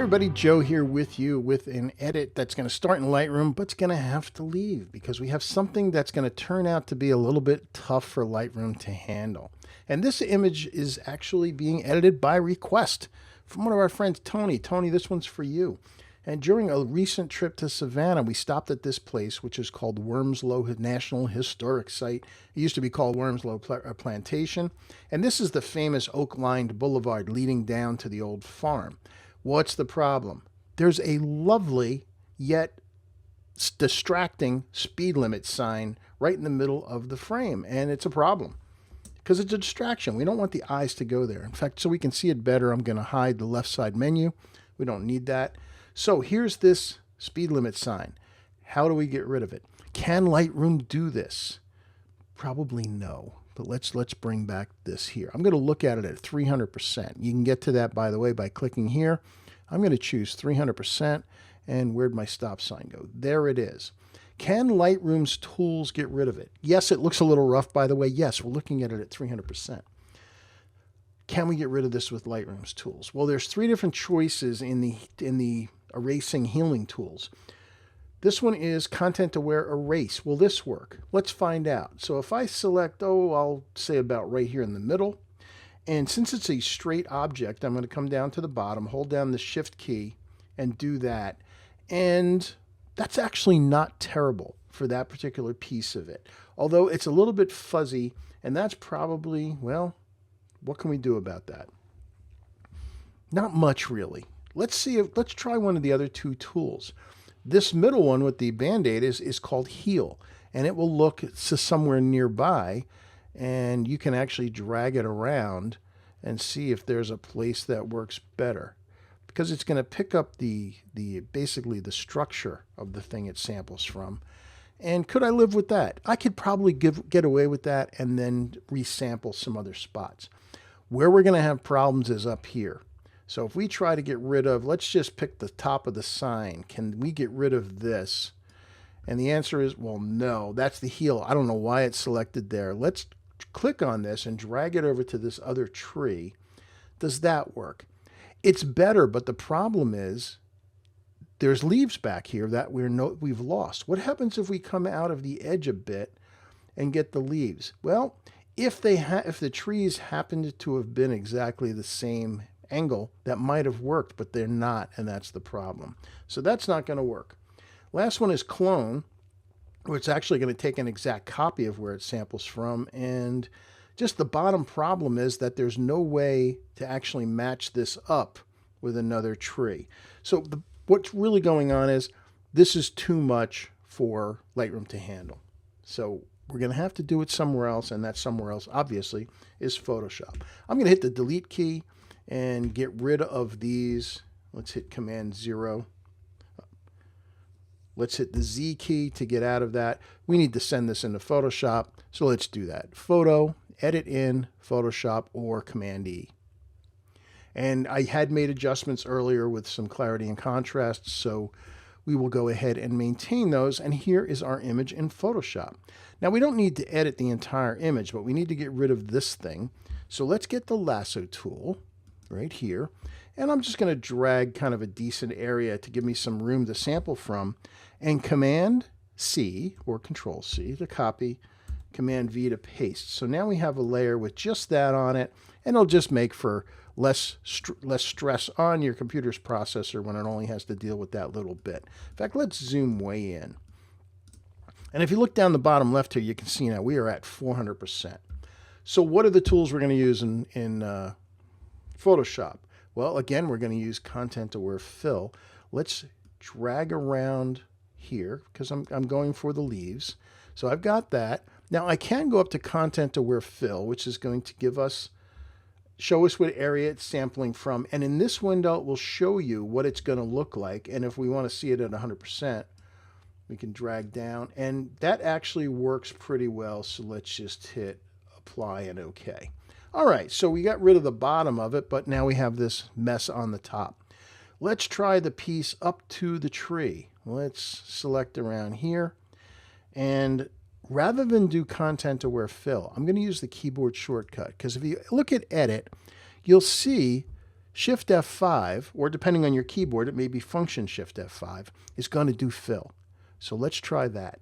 Everybody, Joe here with you with an edit that's going to start in Lightroom, but it's going to have to leave because we have something that's going to turn out to be a little bit tough for Lightroom to handle. And this image is actually being edited by request from one of our friends, Tony. Tony, this one's for you. And during a recent trip to Savannah, we stopped at this place, which is called Wormslow National Historic Site. It used to be called Wormslow Plantation. And this is the famous oak-lined boulevard leading down to the old farm. What's the problem? There's a lovely yet distracting speed limit sign right in the middle of the frame, and it's a problem because it's a distraction. We don't want the eyes to go there. In fact, so we can see it better, I'm going to hide the left side menu. We don't need that. So here's this speed limit sign. How do we get rid of it? Can Lightroom do this? Probably no. But let's bring back this here. I'm going to look at it at 300%. You can get to that, by the way, by clicking here. I'm going to choose 300%. And where'd my stop sign go? There it is. Can Lightroom's tools get rid of it? Yes, it looks a little rough, by the way. Yes, we're looking at it at 300%. Can we get rid of this with Lightroom's tools? Well, there's three different choices in the erasing healing tools. This one is content aware erase. Will this work? Let's find out. So if I select, I'll say about right here in the middle. And since it's a straight object, I'm going to come down to the bottom, hold down the shift key and do that. And that's actually not terrible for that particular piece of it. Although it's a little bit fuzzy, and that's probably, well, what can we do about that? Not much really. Let's try one of the other two tools. This middle one with the Band-Aid is called Heal, and it will look to somewhere nearby, and you can actually drag it around and see if there's a place that works better, because it's going to pick up basically the structure of the thing it samples from. And could I live with that? I could probably get away with that and then resample some other spots. Where we're going to have problems is up here. So if we try to get rid of, let's just pick the top of the sign. Can we get rid of this? And the answer is, well, no, that's the heel. I don't know why it's selected there. Let's click on this and drag it over to this other tree. Does that work? It's better, but the problem is there's leaves back here that we've lost. What happens if we come out of the edge a bit and get the leaves? Well, if the trees happened to have been exactly the same angle, that might have worked, but they're not, and that's the problem. So that's not going to work. Last one is clone, where it's actually going to take an exact copy of where it samples from, and just the bottom problem is that there's no way to actually match this up with another tree. So what's really going on is this is too much for Lightroom to handle. So we're going to have to do it somewhere else, and that somewhere else, obviously, is Photoshop. I'm going to hit the delete key and get rid of these. Let's hit Command 0. Let's hit the Z key to get out of that. We need to send this into Photoshop, so let's do that. Photo, edit in Photoshop, or Command E. And I had made adjustments earlier with some clarity and contrast, so we will go ahead and maintain those. And here is our image in Photoshop. Now, we don't need to edit the entire image, but we need to get rid of this thing. So let's get the lasso tool right here. And I'm just going to drag kind of a decent area to give me some room to sample from. And Command C or Control C to copy, Command V to paste. So now we have a layer with just that on it, and it'll just make for less stress on your computer's processor when it only has to deal with that little bit. In fact, let's zoom way in. And if you look down the bottom left here, you can see now we are at 400%. So what are the tools we're going to use in Photoshop? Well, again, we're going to use content aware fill. Let's drag around here because I'm going for the leaves. So I've got that. Now I can go up to content aware fill, which is going to show us what area it's sampling from. And in this window, it will show you what it's going to look like. And if we want to see it at 100%, we can drag down. And that actually works pretty well. So let's just hit apply and OK. All right, so we got rid of the bottom of it, but now we have this mess on the top. Let's try the piece up to the tree. Let's select around here. And rather than do content aware fill, I'm going to use the keyboard shortcut, because if you look at edit, you'll see Shift F5, or depending on your keyboard, it may be Function Shift F5, is going to do fill. So let's try that.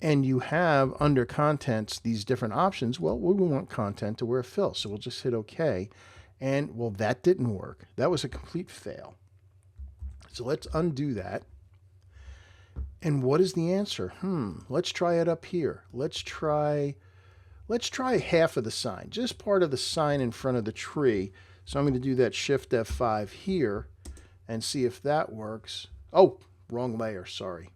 And you have under contents these different options. Well, we want content to where fill, so we'll just hit OK. And well, that didn't work. That was a complete fail. So let's undo that. And what is the answer? Let's try it up here. Let's try half of the sign, just part of the sign in front of the tree. So I'm going to do that Shift F5 here and see if that works. Oh, wrong layer, sorry.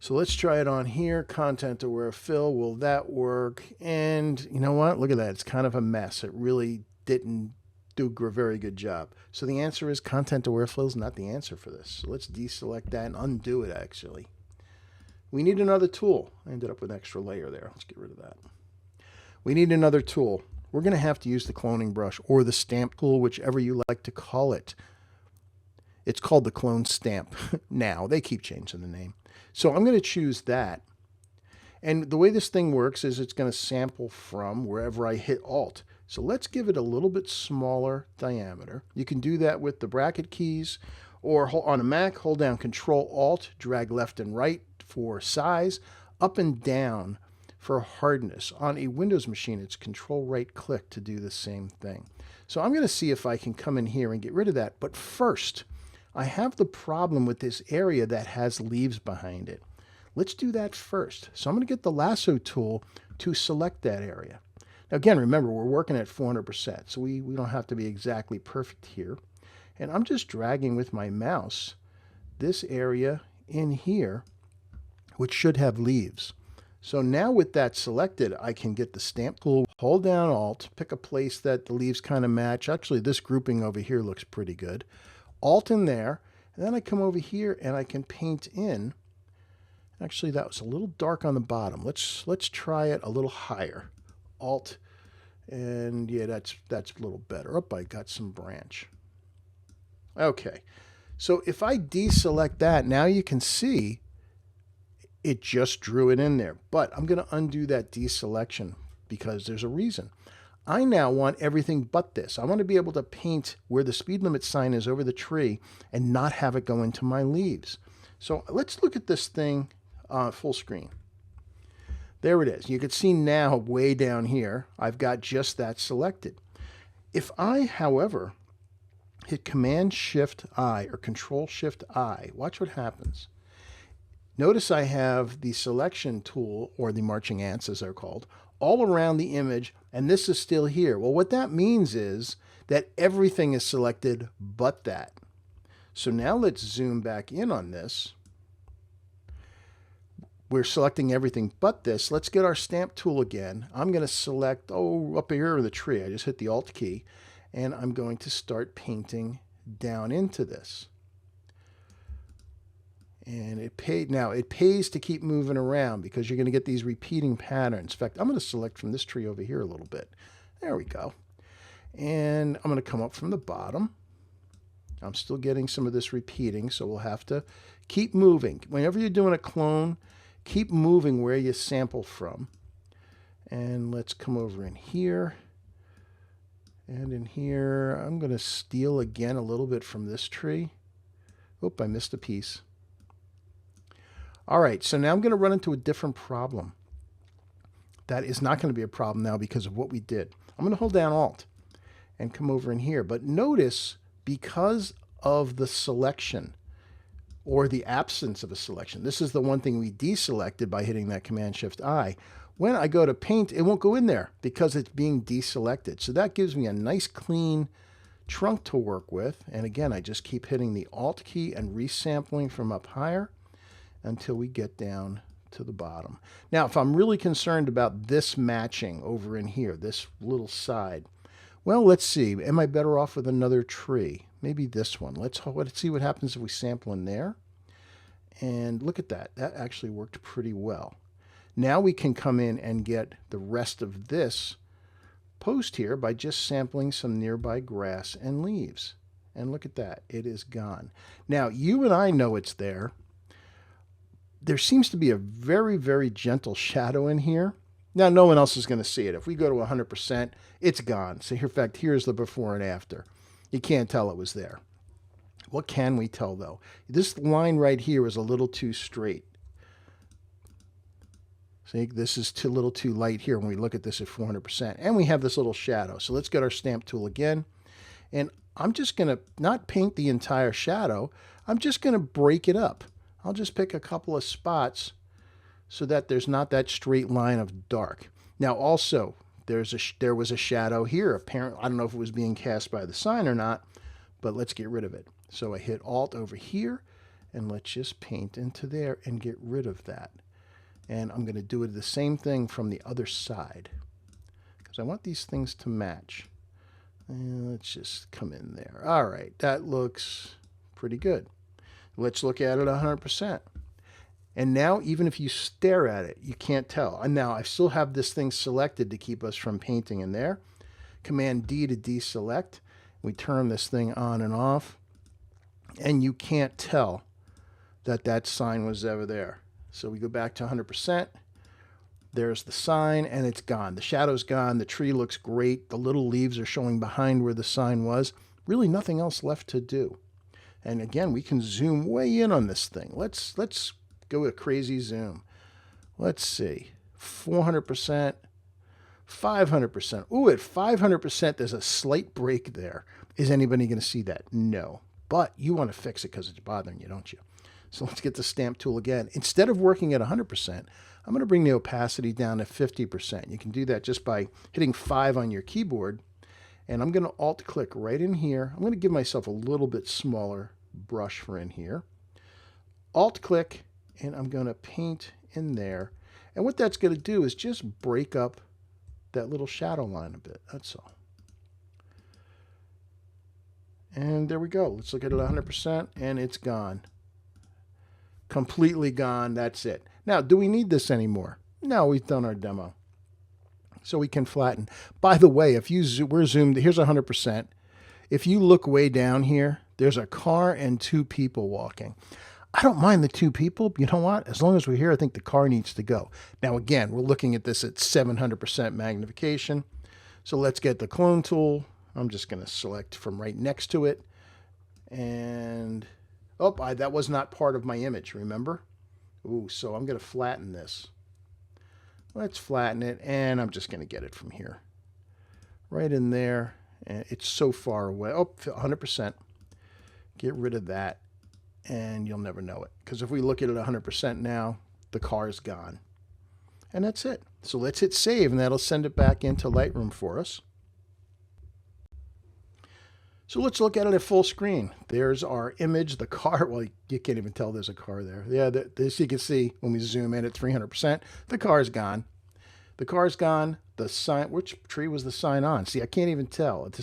So let's try it on here, content aware fill. Will that work? And you know what? Look at that. It's kind of a mess. It really didn't do a very good job. So the answer is content aware fill is not the answer for this. So let's deselect that and undo it actually. We need another tool. I ended up with an extra layer there. Let's get rid of that. We need another tool. We're going to have to use the cloning brush or the stamp tool, whichever you like to call it. It's called the clone stamp now. They keep changing the name. So I'm going to choose that. And the way this thing works is it's going to sample from wherever I hit Alt. So let's give it a little bit smaller diameter. You can do that with the bracket keys, or on a Mac, hold down Control Alt, drag left and right for size, up and down for hardness. On a Windows machine, it's Control right click to do the same thing. So I'm going to see if I can come in here and get rid of that. But first, I have the problem with this area that has leaves behind it. Let's do that first. So I'm going to get the lasso tool to select that area. Now again, remember, we're working at 400%, so we don't have to be exactly perfect here. And I'm just dragging with my mouse this area in here, which should have leaves. So now with that selected, I can get the stamp tool, hold down Alt, pick a place that the leaves kind of match. Actually, this grouping over here looks pretty good. Alt in there, and then I come over here and I can paint in. Actually, that was a little dark on the bottom. Let's try it a little higher. Alt, and yeah, that's a little better. Oh, I got some branch. Okay, so if I deselect that, now you can see it just drew it in there. But I'm going to undo that deselection because there's a reason. I now want everything but this. I want to be able to paint where the speed limit sign is over the tree and not have it go into my leaves. So let's look at this thing full screen. There it is. You can see now way down here, I've got just that selected. If I, however, hit Command-Shift-I or Control-Shift-I, watch what happens. Notice I have the selection tool, or the marching ants as they're called, all around the image, and this is still here. Well, what that means is that everything is selected but that. So now let's zoom back in on this. We're selecting everything but this. Let's get our stamp tool again. I'm going to select, up here in the tree. I just hit the Alt key, and I'm going to start painting down into this. And it pays to keep moving around because you're going to get these repeating patterns. In fact, I'm going to select from this tree over here a little bit. There we go. And I'm going to come up from the bottom. I'm still getting some of this repeating, so we'll have to keep moving. Whenever you're doing a clone, keep moving where you sample from. And let's come over in here. And in here, I'm going to steal again a little bit from this tree. Oop, I missed a piece. All right, so now I'm going to run into a different problem. That is not going to be a problem now because of what we did. I'm going to hold down Alt and come over in here. But notice, because of the selection or the absence of a selection, this is the one thing we deselected by hitting that Command-Shift-I. When I go to paint, it won't go in there because it's being deselected. So that gives me a nice clean trunk to work with. And again, I just keep hitting the Alt key and resampling from up higher until we get down to the bottom. Now, if I'm really concerned about this matching over in here, this little side, well, let's see. Am I better off with another tree? Maybe this one. Let's see what happens if we sample in there. And look at that. That actually worked pretty well. Now we can come in and get the rest of this post here by just sampling some nearby grass and leaves. And look at that. It is gone. Now, you and I know it's there. There seems to be a very, very gentle shadow in here. Now, no one else is going to see it. If we go to 100%, it's gone. So, in fact, here's the before and after. You can't tell it was there. What can we tell, though? This line right here is a little too straight. See, this is a little too light here when we look at this at 400%. And we have this little shadow. So let's get our stamp tool again. And I'm just going to not paint the entire shadow. I'm just going to break it up. I'll just pick a couple of spots so that there's not that straight line of dark. Now also, there was a shadow here. Apparently, I don't know if it was being cast by the sign or not, but let's get rid of it. So I hit Alt over here, and let's just paint into there and get rid of that. And I'm going to do it the same thing from the other side because I want these things to match. And let's just come in there. All right, that looks pretty good. Let's look at it 100%. And now, even if you stare at it, you can't tell. And now I still have this thing selected to keep us from painting in there. Command D to deselect. We turn this thing on and off. And you can't tell that that sign was ever there. So we go back to 100%. There's the sign, and it's gone. The shadow's gone. The tree looks great. The little leaves are showing behind where the sign was. Really nothing else left to do. And again, we can zoom way in on this thing. Let's go with a crazy zoom. Let's see. 400%, 500%. Ooh, at 500%, there's a slight break there. Is anybody going to see that? No. But you want to fix it because it's bothering you, don't you? So let's get the stamp tool again. Instead of working at 100%, I'm going to bring the opacity down to 50%. You can do that just by hitting 5 on your keyboard. And I'm going to Alt-click right in here. I'm going to give myself a little bit smaller brush for in here. Alt-click, and I'm going to paint in there. And what that's going to do is just break up that little shadow line a bit. That's all. And there we go. Let's look at it 100%, and it's gone. Completely gone. That's it. Now, do we need this anymore? No, we've done our demo. So we can flatten. By the way, if we're zoomed, here's 100%. If you look way down here, there's a car and 2 people walking. I don't mind the 2 people. You know what? As long as we're here, I think the car needs to go. Now, again, we're looking at this at 700% magnification. So let's get the clone tool. I'm just going to select from right next to it. And, oh, that was not part of my image, remember? Ooh, so I'm going to flatten this. Let's flatten it, and I'm just going to get it from here. Right in there. And it's so far away. Oh, 100%. Get rid of that, and you'll never know it. Because if we look at it 100% now, the car is gone. And that's it. So let's hit save, and that'll send it back into Lightroom for us. So let's look at it at full screen. There's our image, the car. Well, you can't even tell there's a car there. Yeah, this you can see when we zoom in at 300%. The car's gone. The car's gone. The sign, which tree was the sign on? See, I can't even tell. The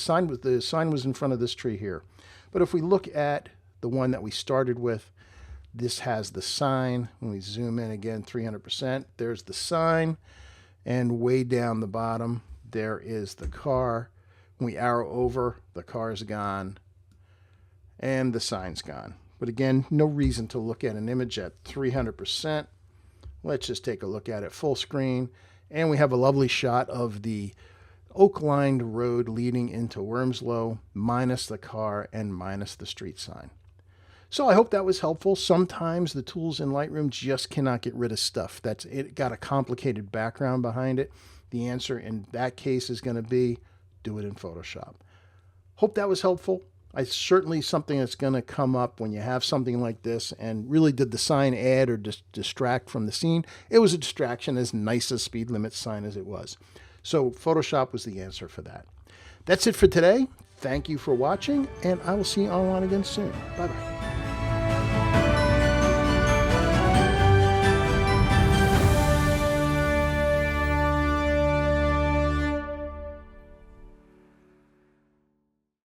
sign was in front of this tree here. But if we look at the one that we started with, this has the sign. When we zoom in again, 300%, there's the sign. And way down the bottom, there is the car. When we arrow over, the car's gone. And the sign's gone. But again, no reason to look at an image at 300%. Let's just take a look at it full screen. And we have a lovely shot of the oak-lined road leading into Wormslow, minus the car and minus the street sign. So I hope that was helpful. Sometimes the tools in Lightroom just cannot get rid of stuff. It got a complicated background behind it. The answer in that case is going to be do it in Photoshop. Hope that was helpful. It's certainly something that's going to come up when you have something like this. And really, did the sign add or distract from the scene? It was a distraction, as nice a speed limit sign as it was. So Photoshop was the answer for that. That's it for today. Thank you for watching, and I will see you online again soon. Bye-bye.